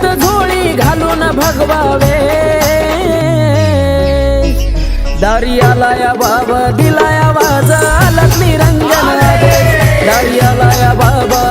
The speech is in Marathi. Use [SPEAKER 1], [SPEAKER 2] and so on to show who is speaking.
[SPEAKER 1] हातात झोळी घालून भगवावे दारियाला या बाबा दिलाया आवाज आलात निरंजन दारियाला या बाबा